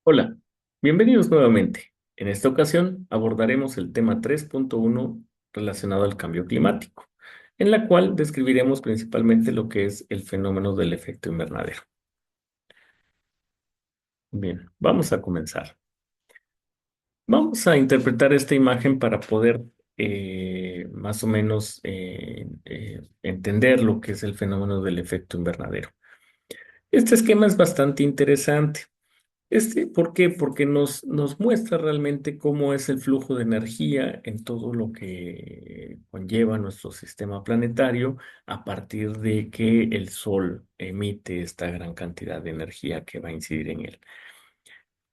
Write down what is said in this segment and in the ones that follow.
Hola, bienvenidos nuevamente. En esta ocasión abordaremos el tema 3.1 relacionado al cambio climático, en la cual describiremos principalmente lo que es el fenómeno del efecto invernadero. Bien, vamos a comenzar. Vamos a interpretar esta imagen para poder más o menos entender lo que es el fenómeno del efecto invernadero. Este esquema es bastante interesante. ¿Por qué? Porque nos muestra realmente cómo es el flujo de energía en todo lo que conlleva nuestro sistema planetario a partir de que el Sol emite esta gran cantidad de energía que va a incidir en él.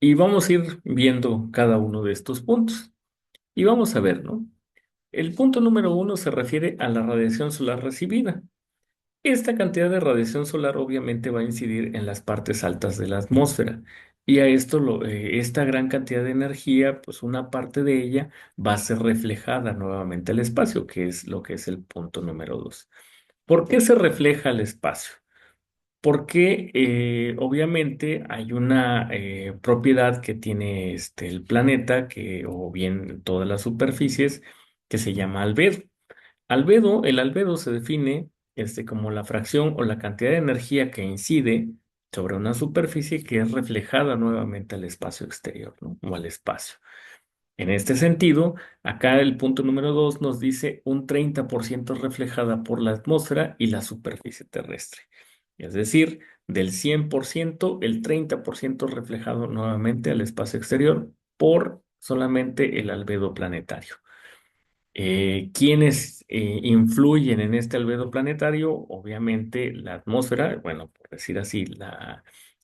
Y vamos a ir viendo cada uno de estos puntos. Y vamos a ver, ¿no? El punto número uno se refiere a la radiación solar recibida. Esta cantidad de radiación solar obviamente va a incidir en las partes altas de la atmósfera y a esto esta gran cantidad de energía, pues una parte de ella va a ser reflejada nuevamente al espacio, que es lo que es el punto número dos. ¿Por qué se refleja al espacio? Porque obviamente hay una propiedad que tiene el planeta, o bien todas las superficies, que se llama albedo. El albedo se define como la fracción o la cantidad de energía que incide sobre una superficie que es reflejada nuevamente al espacio exterior, ¿no? O al espacio. En este sentido, acá el punto número 2 nos dice un 30% reflejada por la atmósfera y la superficie terrestre. Es decir, del 100%, el 30% reflejado nuevamente al espacio exterior por solamente el albedo planetario. ¿Quiénes influyen en este albedo planetario? Obviamente la atmósfera, bueno, por decir así,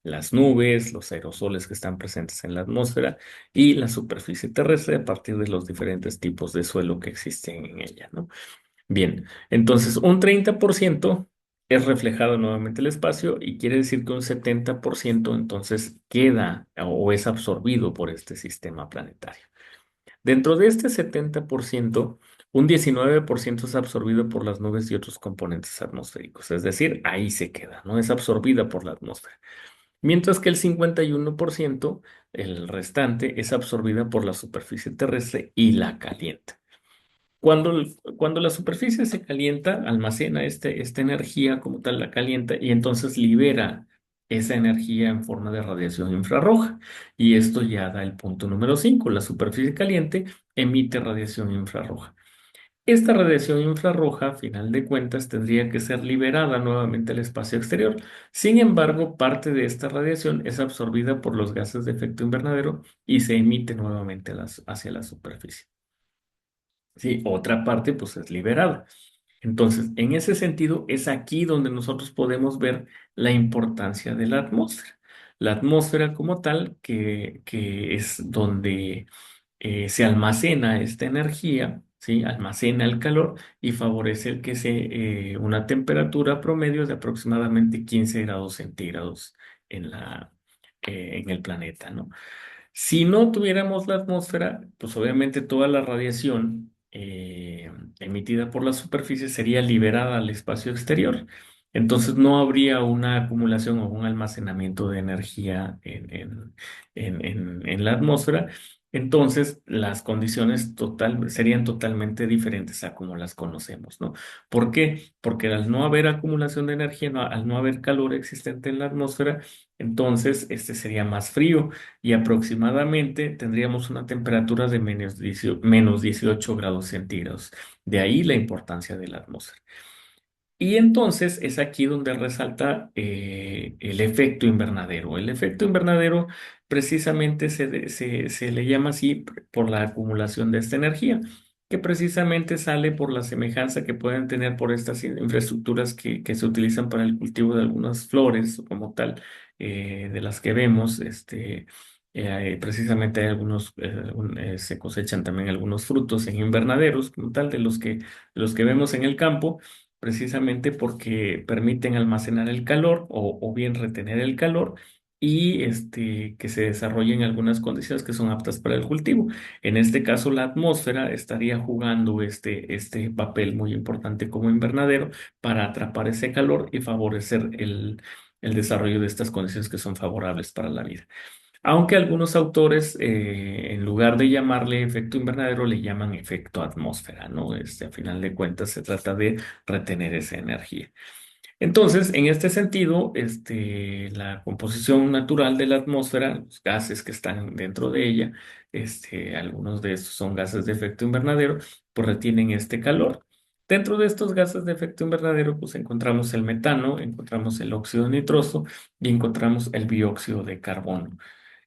las nubes, los aerosoles que están presentes en la atmósfera y la superficie terrestre a partir de los diferentes tipos de suelo que existen en ella, ¿no? Bien, entonces un 30% es reflejado nuevamente el espacio y quiere decir que un 70% entonces queda o es absorbido por este sistema planetario. Dentro de este 70%, un 19% es absorbido por las nubes y otros componentes atmosféricos, es decir, ahí se queda, no es absorbida por la atmósfera. Mientras que el 51%, el restante, es absorbida por la superficie terrestre y la calienta. Cuando la superficie se calienta, almacena esta energía como tal, la calienta y entonces libera esa energía en forma de radiación infrarroja. Y esto ya da el punto número 5. La superficie caliente emite radiación infrarroja. Esta radiación infrarroja, a final de cuentas, tendría que ser liberada nuevamente al espacio exterior. Sin embargo, parte de esta radiación es absorbida por los gases de efecto invernadero y se emite nuevamente hacia la superficie. Sí, otra parte pues es liberada. Entonces, en ese sentido, es aquí donde nosotros podemos ver la importancia de la atmósfera. La atmósfera como tal, que es donde se almacena esta energía, ¿sí? Almacena el calor y favorece el que una temperatura promedio de aproximadamente 15 grados centígrados en el planeta, ¿no? Si no tuviéramos la atmósfera, pues obviamente toda la radiación emitida por la superficie sería liberada al espacio exterior. Entonces no habría una acumulación o un almacenamiento de energía en la atmósfera. Entonces las condiciones serían totalmente diferentes a como las conocemos, ¿no? ¿Por qué? Porque al no haber acumulación de energía, al no haber calor existente en la atmósfera, entonces este sería más frío y aproximadamente tendríamos una temperatura de menos 18 grados centígrados. De ahí la importancia de la atmósfera. Y entonces es aquí donde resalta el efecto invernadero. El efecto invernadero precisamente se le llama así por la acumulación de esta energía, que precisamente sale por la semejanza que pueden tener por estas infraestructuras que se utilizan para el cultivo de algunas flores como tal, de las que vemos. Precisamente hay se cosechan también algunos frutos en invernaderos como tal, de los que vemos en el campo precisamente porque permiten almacenar el calor o bien retener el calor y que se desarrollen algunas condiciones que son aptas para el cultivo. En este caso, la atmósfera estaría jugando este papel muy importante como invernadero para atrapar ese calor y favorecer el desarrollo de estas condiciones que son favorables para la vida. Aunque algunos autores, en lugar de llamarle efecto invernadero, le llaman efecto atmósfera, ¿no? A final de cuentas se trata de retener esa energía. Entonces, en este sentido, la composición natural de la atmósfera, los gases que están dentro de ella, algunos de estos son gases de efecto invernadero, pues retienen este calor. Dentro de estos gases de efecto invernadero, pues encontramos el metano, encontramos el óxido nitroso y encontramos el dióxido de carbono.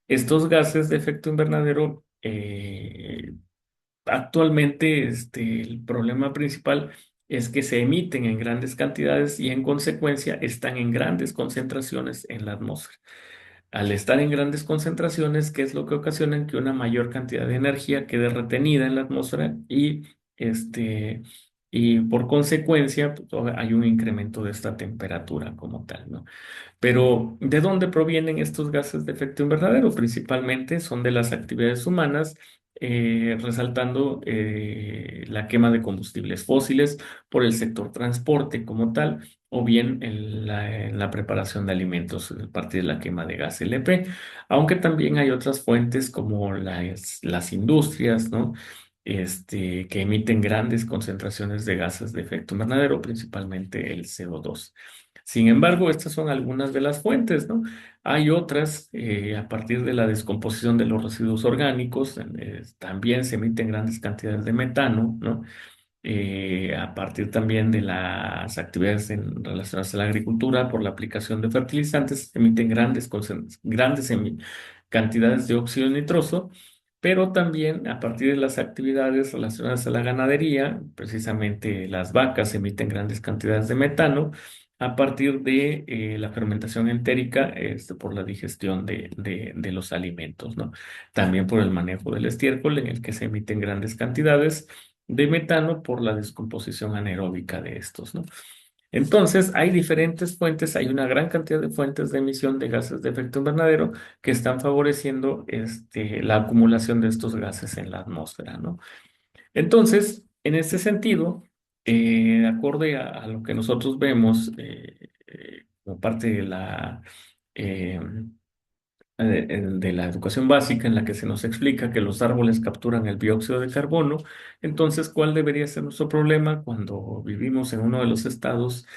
Estos gases de efecto invernadero, actualmente, el problema principal es que se emiten en grandes cantidades y en consecuencia están en grandes concentraciones en la atmósfera. Al estar en grandes concentraciones, ¿qué es lo que ocasiona? Que una mayor cantidad de energía quede retenida en la atmósfera y por consecuencia pues, hay un incremento de esta temperatura como tal, ¿no? Pero, ¿de dónde provienen estos gases de efecto invernadero? Principalmente son de las actividades humanas, resaltando la quema de combustibles fósiles por el sector transporte como tal, o bien en la preparación de alimentos a partir de la quema de gas LP, aunque también hay otras fuentes como las industrias, ¿no? Que emiten grandes concentraciones de gases de efecto invernadero, principalmente el CO2. Sin embargo, estas son algunas de las fuentes, ¿no? Hay otras, a partir de la descomposición de los residuos orgánicos, también se emiten grandes cantidades de metano, ¿no? A partir también de las actividades relacionadas a la agricultura por la aplicación de fertilizantes, emiten cantidades de óxido nitroso, pero también a partir de las actividades relacionadas a la ganadería, precisamente las vacas emiten grandes cantidades de metano a partir de la fermentación entérica, por la digestión de los alimentos, ¿no? También por el manejo del estiércol, en el que se emiten grandes cantidades de metano por la descomposición anaeróbica de estos, ¿no? Entonces, hay diferentes fuentes, hay una gran cantidad de fuentes de emisión de gases de efecto invernadero que están favoreciendo la acumulación de estos gases en la atmósfera, ¿no? Entonces, en este sentido, acorde a lo que nosotros vemos como parte de eh, de la educación básica en la que se nos explica que los árboles capturan el dióxido de carbono, entonces, ¿cuál debería ser nuestro problema cuando vivimos en uno de los estados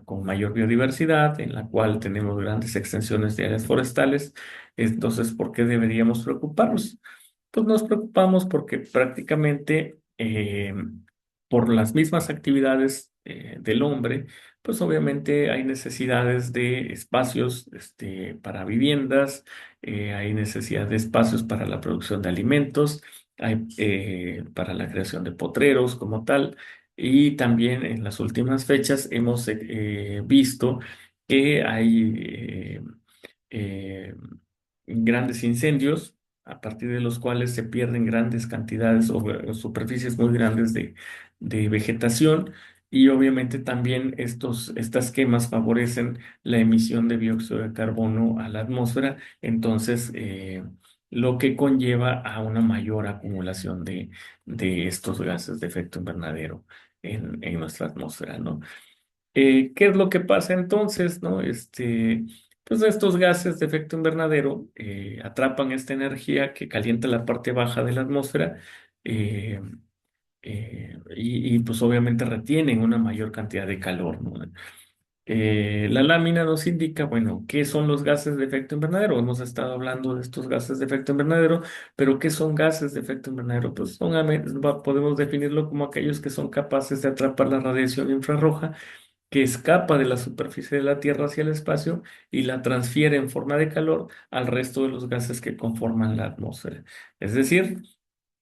con mayor biodiversidad, en la cual tenemos grandes extensiones de áreas forestales? Entonces, ¿por qué deberíamos preocuparnos? Pues nos preocupamos porque prácticamente por las mismas actividades del hombre, pues obviamente hay necesidades de espacios para viviendas, hay necesidad de espacios para la producción de alimentos, hay para la creación de potreros como tal, y también en las últimas fechas hemos visto que hay grandes incendios a partir de los cuales se pierden grandes cantidades o superficies muy grandes de vegetación y obviamente también estas quemas favorecen la emisión de dióxido de carbono a la atmósfera, entonces lo que conlleva a una mayor acumulación de estos gases de efecto invernadero en nuestra atmósfera, ¿no? ¿Qué es lo que pasa entonces, no? Pues estos gases de efecto invernadero atrapan esta energía que calienta la parte baja de la atmósfera eh, pues obviamente retienen una mayor cantidad de calor, ¿no? La lámina nos indica, bueno, qué son los gases de efecto invernadero. Hemos estado hablando de estos gases de efecto invernadero, pero ¿qué son gases de efecto invernadero? Pues podemos definirlo como aquellos que son capaces de atrapar la radiación infrarroja que escapa de la superficie de la Tierra hacia el espacio y la transfiere en forma de calor al resto de los gases que conforman la atmósfera. Es decir,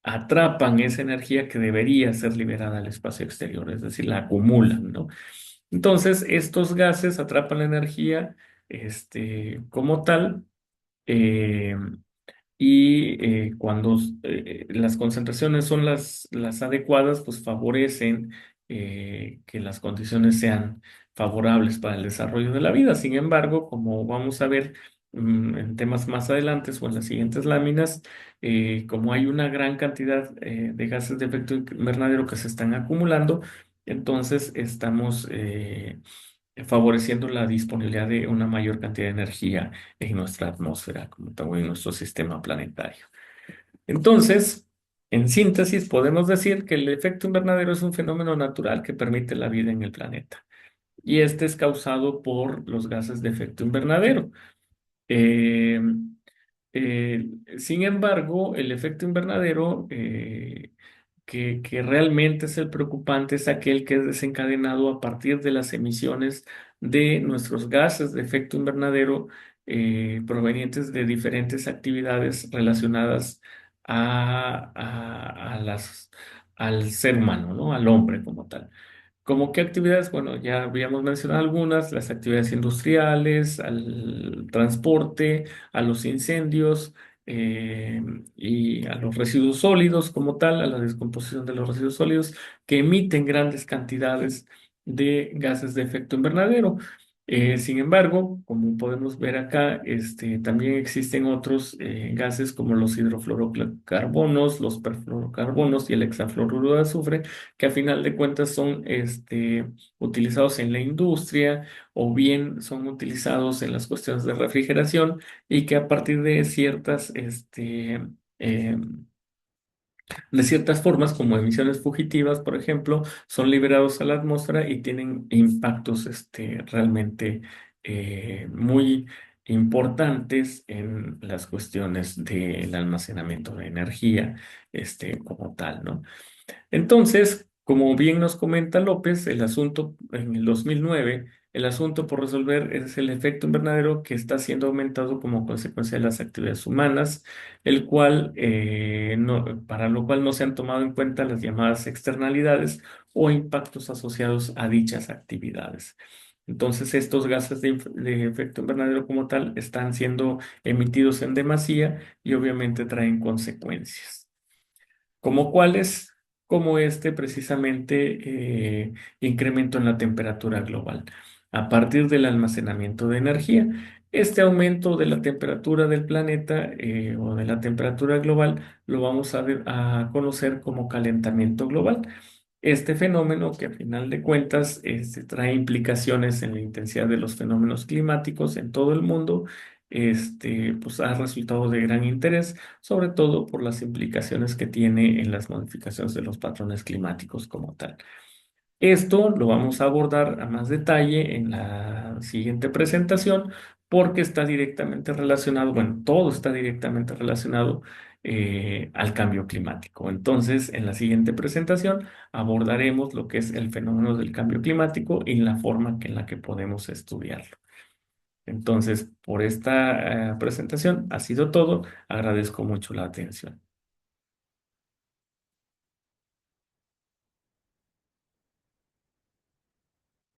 atrapan esa energía que debería ser liberada al espacio exterior, es decir, la acumulan, ¿no? Entonces, estos gases atrapan la energía, como tal, eh, y cuando las concentraciones son las adecuadas, pues favorecen que las condiciones sean favorables para el desarrollo de la vida. Sin embargo, como vamos a ver en temas más adelante o en las siguientes láminas, como hay una gran cantidad de gases de efecto invernadero que se están acumulando, entonces estamos favoreciendo la disponibilidad de una mayor cantidad de energía en nuestra atmósfera, como también en nuestro sistema planetario. Entonces, en síntesis, podemos decir que el efecto invernadero es un fenómeno natural que permite la vida en el planeta. Y este es causado por los gases de efecto invernadero. Eh, Sin embargo, el efecto invernadero, que realmente es el preocupante, es aquel que es desencadenado a partir de las emisiones de nuestros gases de efecto invernadero, provenientes de diferentes actividades relacionadas a al ser humano, ¿no? Al hombre como tal. ¿Cómo qué actividades? Bueno, ya habíamos mencionado algunas, las actividades industriales, al transporte, a los incendios, eh, y a los residuos sólidos como tal, a la descomposición de los residuos sólidos que emiten grandes cantidades de gases de efecto invernadero. Sin embargo, como podemos ver acá, también existen otros gases como los hidrofluorocarbonos, los perfluorocarbonos y el hexafluoruro de azufre, que a final de cuentas son utilizados en la industria o bien son utilizados en las cuestiones de refrigeración y que a partir de eh, de ciertas formas, como emisiones fugitivas, por ejemplo, son liberados a la atmósfera y tienen impactos realmente muy importantes en las cuestiones del almacenamiento de energía, como tal, ¿no? Entonces, como bien nos comenta López, el asunto en el 2009, el asunto por resolver es el efecto invernadero que está siendo aumentado como consecuencia de las actividades humanas, el cual, para lo cual no se han tomado en cuenta las llamadas externalidades o impactos asociados a dichas actividades. Entonces, estos gases de efecto invernadero como tal están siendo emitidos en demasía y obviamente traen consecuencias. ¿Como cuáles? Como precisamente, incremento en la temperatura global a partir del almacenamiento de energía. Este aumento de la temperatura del planeta, o de la temperatura global lo vamos a conocer como calentamiento global. Este fenómeno que a final de cuentas trae implicaciones en la intensidad de los fenómenos climáticos en todo el mundo, pues ha resultado de gran interés, sobre todo por las implicaciones que tiene en las modificaciones de los patrones climáticos como tal. Esto lo vamos a abordar a más detalle en la siguiente presentación porque está directamente relacionado, bueno, todo está directamente relacionado al cambio climático. Entonces, en la siguiente presentación abordaremos lo que es el fenómeno del cambio climático y la forma en la que podemos estudiarlo. Entonces, por esta presentación ha sido todo. Agradezco mucho la atención.